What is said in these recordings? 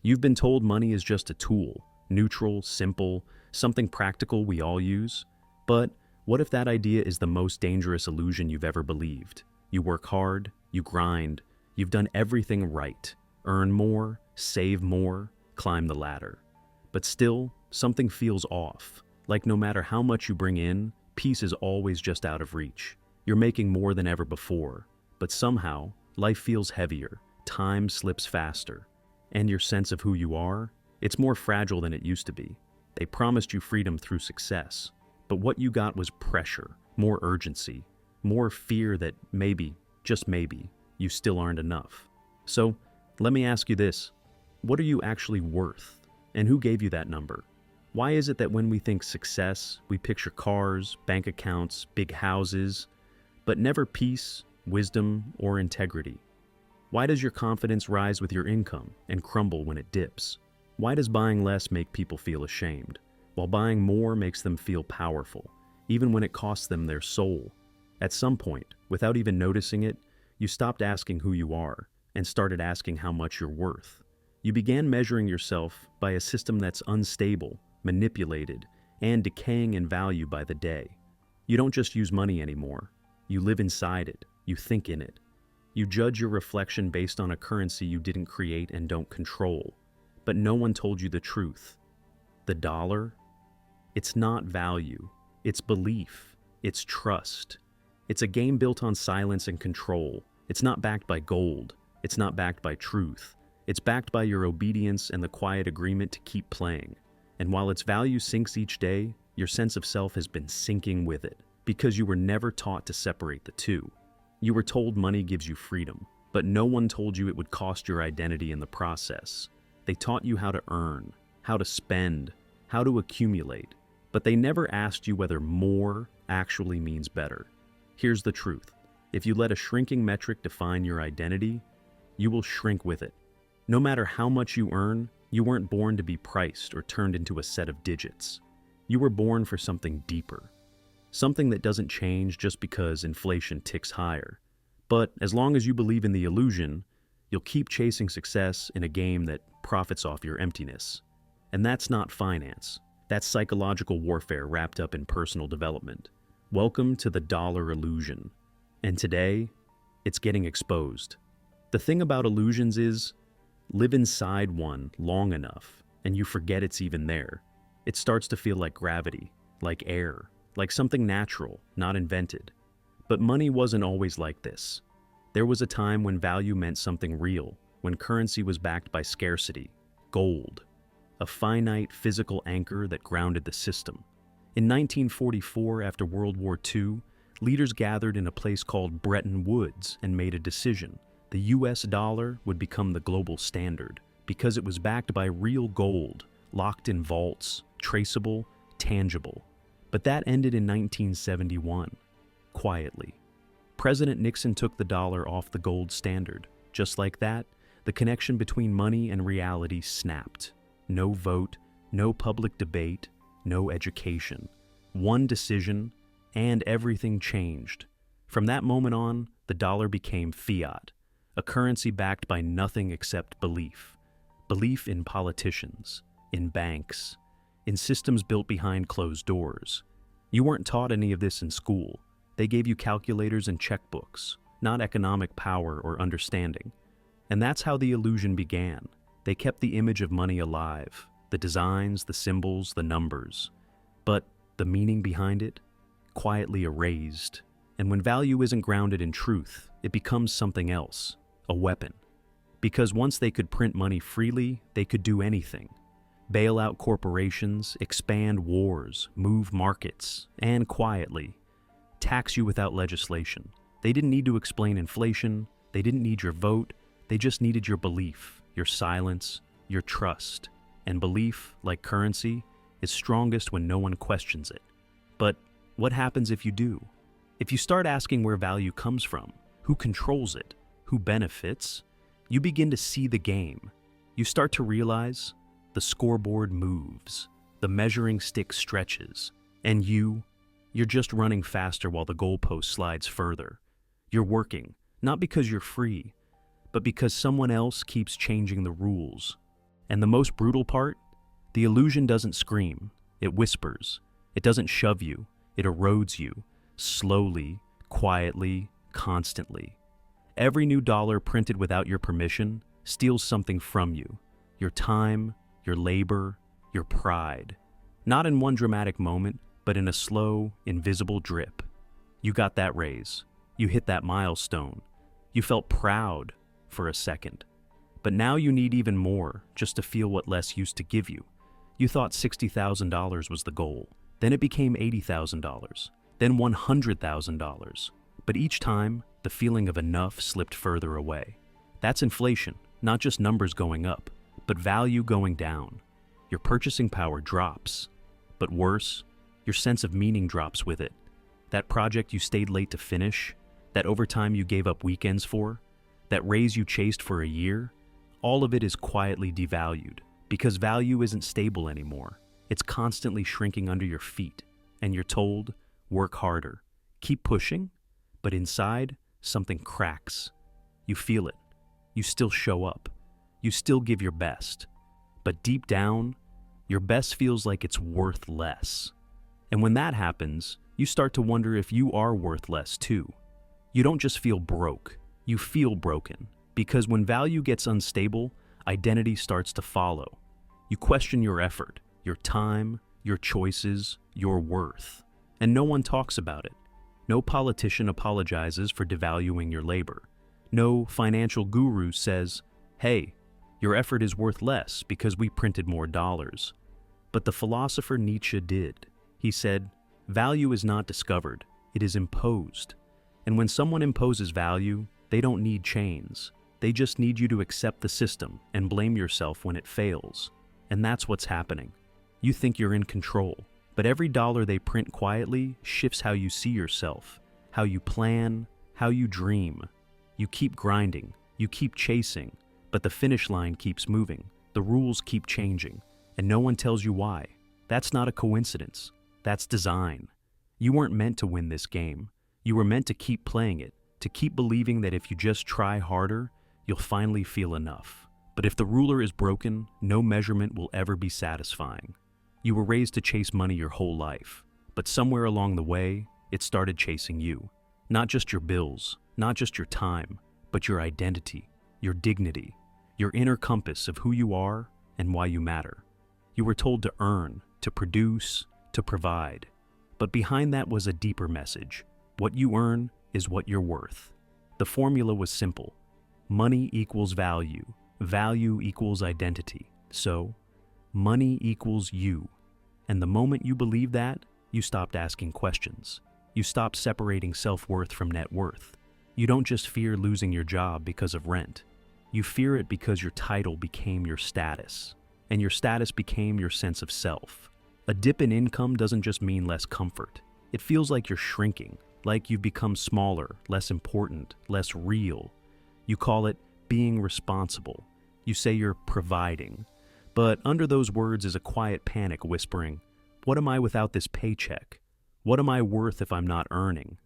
You've been told money is just a tool, neutral, simple, something practical we all use. But what if that idea is the most dangerous illusion you've ever believed? You work hard, you grind, you've done everything right. Earn more, save more, climb the ladder. But still, something feels off. Like no matter how much you bring in, peace is always just out of reach. You're making more than ever before, but somehow, life feels heavier, time slips faster, and your sense of who you are, it's more fragile than it used to be. They promised you freedom through success, but what you got was pressure, more urgency, more fear that maybe, just maybe, you still aren't enough. So, let me ask you this. What are you actually worth? And who gave you that number? Why is it that when we think success, we picture cars, bank accounts, big houses, but never peace, wisdom, or integrity? Why does your confidence rise with your income and crumble when it dips? Why does buying less make people feel ashamed, while buying more makes them feel powerful, even when it costs them their soul? At some point, without even noticing it, you stopped asking who you are and started asking how much you're worth. You began measuring yourself by a system that's unstable, manipulated, and decaying in value by the day. You don't just use money anymore. You live inside it. You think in it. You judge your reflection based on a currency you didn't create and don't control. But no one told you the truth. The dollar? It's not value. It's belief. It's trust. It's a game built on silence and control. It's not backed by gold. It's not backed by truth. It's backed by your obedience and the quiet agreement to keep playing. And while its value sinks each day, your sense of self has been sinking with it, because you were never taught to separate the two. You were told money gives you freedom, but no one told you it would cost your identity in the process. They taught you how to earn, how to spend, how to accumulate, but they never asked you whether more actually means better. Here's the truth. If you let a shrinking metric define your identity, you will shrink with it. No matter how much you earn, you weren't born to be priced or turned into a set of digits. You were born for something deeper. Something that doesn't change just because inflation ticks higher. But as long as you believe in the illusion, you'll keep chasing success in a game that profits off your emptiness. And that's not finance. That's psychological warfare wrapped up in personal development. Welcome to the dollar illusion. And today, it's getting exposed. The thing about illusions is, live inside one long enough, and you forget it's even there. It starts to feel like gravity, like air, like something natural, not invented. But money wasn't always like this. There was a time when value meant something real, when currency was backed by scarcity, gold, a finite physical anchor that grounded the system. In 1944, after World War II, leaders gathered in a place called Bretton Woods and made a decision. The US dollar would become the global standard because it was backed by real gold, locked in vaults, traceable, tangible. But that ended in 1971, quietly. President Nixon took the dollar off the gold standard. Just like that, the connection between money and reality snapped. No vote, no public debate, no education. One decision, and everything changed. From that moment on, the dollar became fiat, a currency backed by nothing except belief. Belief in politicians, in banks, in systems built behind closed doors. You weren't taught any of this in school. They gave you calculators and checkbooks, not economic power or understanding. And that's how the illusion began. They kept the image of money alive, the designs, the symbols, the numbers. But the meaning behind it, quietly erased. And when value isn't grounded in truth, it becomes something else, a weapon. Because once they could print money freely, they could do anything. Bail out corporations, expand wars, move markets, and quietly tax you without legislation. They didn't need to explain inflation, they didn't need your vote, they just needed your belief, your silence, your trust. And belief, like currency, is strongest when no one questions it. But what happens if you do? If you start asking where value comes from, who controls it, who benefits, you begin to see the game. You start to realize the scoreboard moves, the measuring stick stretches, and you're just running faster while the goalpost slides further. You're working, not because you're free, but because someone else keeps changing the rules. And the most brutal part? The illusion doesn't scream, it whispers. It doesn't shove you, it erodes you, slowly, quietly, constantly. Every new dollar printed without your permission steals something from you. Your time, your labor, your pride. Not in one dramatic moment, but in a slow, invisible drip. You got that raise. You hit that milestone. You felt proud for a second. But now you need even more just to feel what less used to give you. You thought $60,000 was the goal. Then it became $80,000. Then $100,000. But each time, the feeling of enough slipped further away. That's inflation, not just numbers going up, but value going down. Your purchasing power drops. But worse, your sense of meaning drops with it. That project you stayed late to finish, that overtime you gave up weekends for, that raise you chased for a year, all of it is quietly devalued because value isn't stable anymore. It's constantly shrinking under your feet, and you're told, work harder, keep pushing, but inside, something cracks. You feel it. You still show up. You still give your best. But deep down, your best feels like it's worth less. And when that happens, you start to wonder if you are worth less too. You don't just feel broke, you feel broken. Because when value gets unstable, identity starts to follow. You question your effort, your time, your choices, your worth. And no one talks about it. No politician apologizes for devaluing your labor. No financial guru says, hey, your effort is worth less because we printed more dollars. But the philosopher Nietzsche did. He said, value is not discovered, it is imposed. And when someone imposes value, they don't need chains. They just need you to accept the system and blame yourself when it fails. And that's what's happening. You think you're in control, but every dollar they print quietly shifts how you see yourself, how you plan, how you dream. You keep grinding, you keep chasing, but the finish line keeps moving. The rules keep changing, and no one tells you why. That's not a coincidence. That's design. You weren't meant to win this game. You were meant to keep playing it, to keep believing that if you just try harder, you'll finally feel enough. But if the ruler is broken, no measurement will ever be satisfying. You were raised to chase money your whole life, but somewhere along the way, it started chasing you. Not just your bills, not just your time, but your identity, your dignity, your inner compass of who you are and why you matter. You were told to earn, to produce, to provide. But behind that was a deeper message. What you earn is what you're worth. The formula was simple. Money equals value. Value equals identity. So, money equals you. And the moment you believe that, you stopped asking questions. You stopped separating self-worth from net worth. You don't just fear losing your job because of rent. You fear it because your title became your status. And your status became your sense of self. A dip in income doesn't just mean less comfort. It feels like you're shrinking, like you've become smaller, less important, less real. You call it being responsible. You say you're providing. But under those words is a quiet panic whispering, what am I without this paycheck? What am I worth if I'm not earning?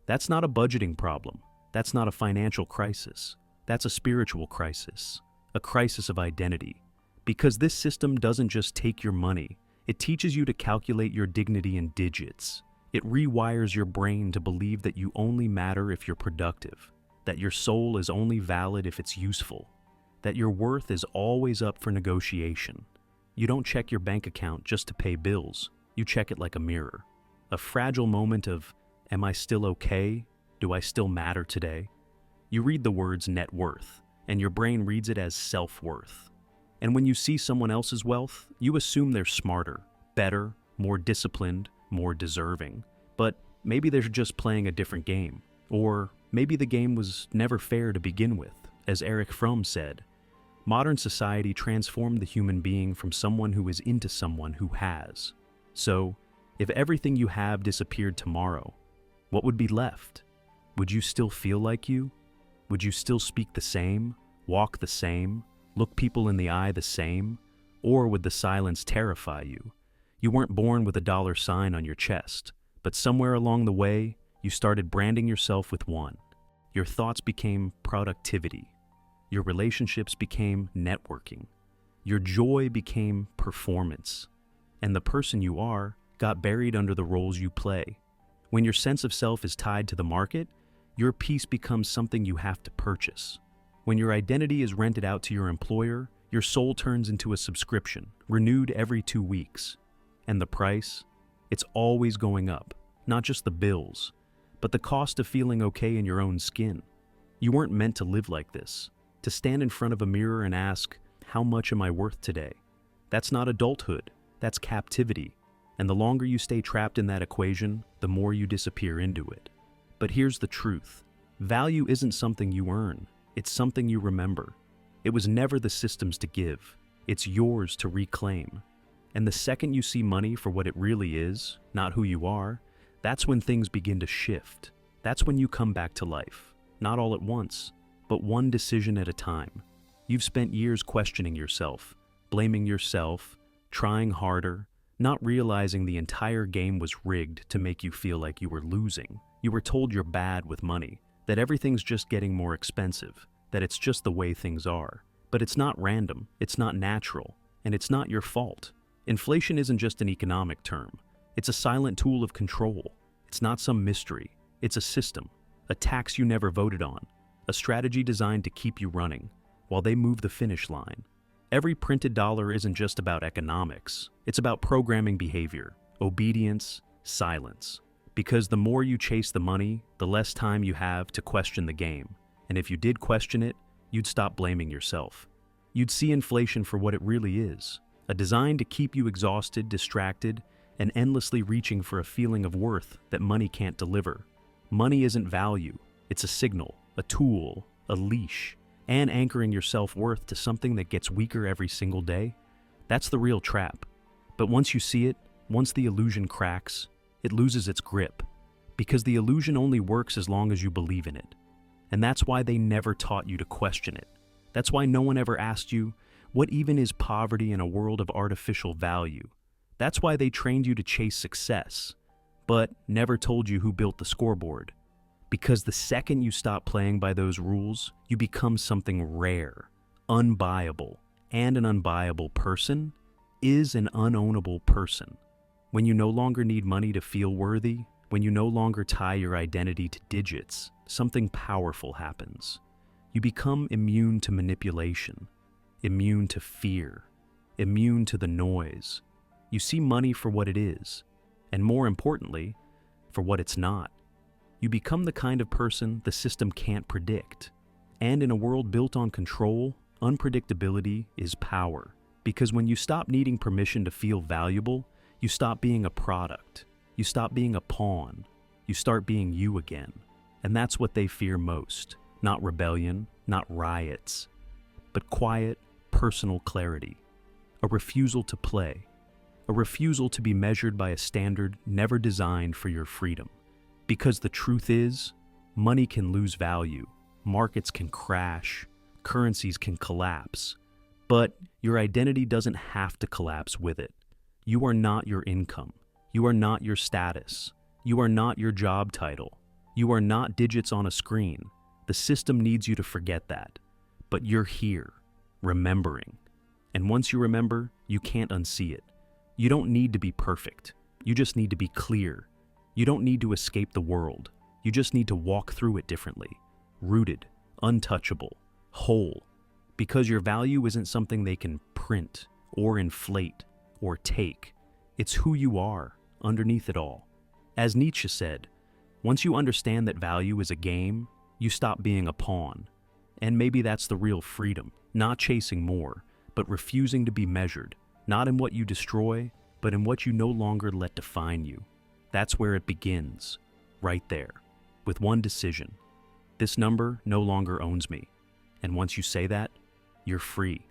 That's not a budgeting problem. That's not a financial crisis. That's a spiritual crisis, a crisis of identity. Because this system doesn't just take your money, it teaches you to calculate your dignity in digits. It rewires your brain to believe that you only matter if you're productive, that your soul is only valid if it's useful, that your worth is always up for negotiation. You don't check your bank account just to pay bills. You check it like a mirror. A fragile moment of, am I still okay? Do I still matter today? You read the words net worth, and your brain reads it as self-worth. And when you see someone else's wealth, you assume they're smarter, better, more disciplined, more deserving. But maybe they're just playing a different game. Or maybe the game was never fair to begin with. As Erich Fromm said, modern society transformed the human being from someone who is into someone who has. So, if everything you have disappeared tomorrow, what would be left? Would you still feel like you? Would you still speak the same, walk the same, look people in the eye the same? Or would the silence terrify you? You weren't born with a dollar sign on your chest, but somewhere along the way, you started branding yourself with one. Your thoughts became productivity. Your relationships became networking. Your joy became performance, and the person you are got buried under the roles you play. When your sense of self is tied to the market, your peace becomes something you have to purchase. When your identity is rented out to your employer, your soul turns into a subscription, renewed every 2 weeks. And the price? It's always going up, not just the bills, but the cost of feeling okay in your own skin. You weren't meant to live like this, to stand in front of a mirror and ask, how much am I worth today? That's not adulthood, that's captivity. And the longer you stay trapped in that equation, the more you disappear into it. But here's the truth. Value isn't something you earn, it's something you remember. It was never the system's to give, it's yours to reclaim. And the second you see money for what it really is, not who you are, that's when things begin to shift. That's when you come back to life. Not all at once, but one decision at a time. You've spent years questioning yourself, blaming yourself, trying harder, not realizing the entire game was rigged to make you feel like you were losing. You were told you're bad with money, that everything's just getting more expensive, that it's just the way things are. But it's not random, it's not natural, and it's not your fault. Inflation isn't just an economic term. It's a silent tool of control. It's not some mystery. It's a system, a tax you never voted on, a strategy designed to keep you running while they move the finish line. Every printed dollar isn't just about economics. It's about programming behavior, obedience, silence. Because the more you chase the money, the less time you have to question the game. And if you did question it, you'd stop blaming yourself. You'd see inflation for what it really is, a design to keep you exhausted, distracted, and endlessly reaching for a feeling of worth that money can't deliver. Money isn't value, it's a signal, a tool, a leash, and anchoring your self-worth to something that gets weaker every single day. That's the real trap. But once you see it, once the illusion cracks, it loses its grip. Because the illusion only works as long as you believe in it. And that's why they never taught you to question it. That's why no one ever asked you, what even is poverty in a world of artificial value? That's why they trained you to chase success, but never told you who built the scoreboard. Because the second you stop playing by those rules, you become something rare, unbuyable, and an unbuyable person is an unownable person. When you no longer need money to feel worthy, when you no longer tie your identity to digits, something powerful happens. You become immune to manipulation, immune to fear, immune to the noise. You see money for what it is, and more importantly, for what it's not. You become the kind of person the system can't predict. And in a world built on control, unpredictability is power. Because when you stop needing permission to feel valuable, you stop being a product. You stop being a pawn. You start being you again. And that's what they fear most. Not rebellion, not riots, but quiet, personal clarity. A refusal to play. A refusal to be measured by a standard never designed for your freedom. Because the truth is, money can lose value, markets can crash, currencies can collapse, but your identity doesn't have to collapse with it. You are not your income. You are not your status. You are not your job title. You are not digits on a screen. The system needs you to forget that. But you're here, remembering. And once you remember, you can't unsee it. You don't need to be perfect. You just need to be clear. You don't need to escape the world. You just need to walk through it differently. Rooted, untouchable, whole. Because your value isn't something they can print, or inflate, or take. It's who you are, underneath it all. As Nietzsche said, once you understand that value is a game, you stop being a pawn. And maybe that's the real freedom, not chasing more, but refusing to be measured, not in what you destroy, but in what you no longer let define you. That's where it begins, right there, with one decision. This number no longer owns me. And once you say that, you're free.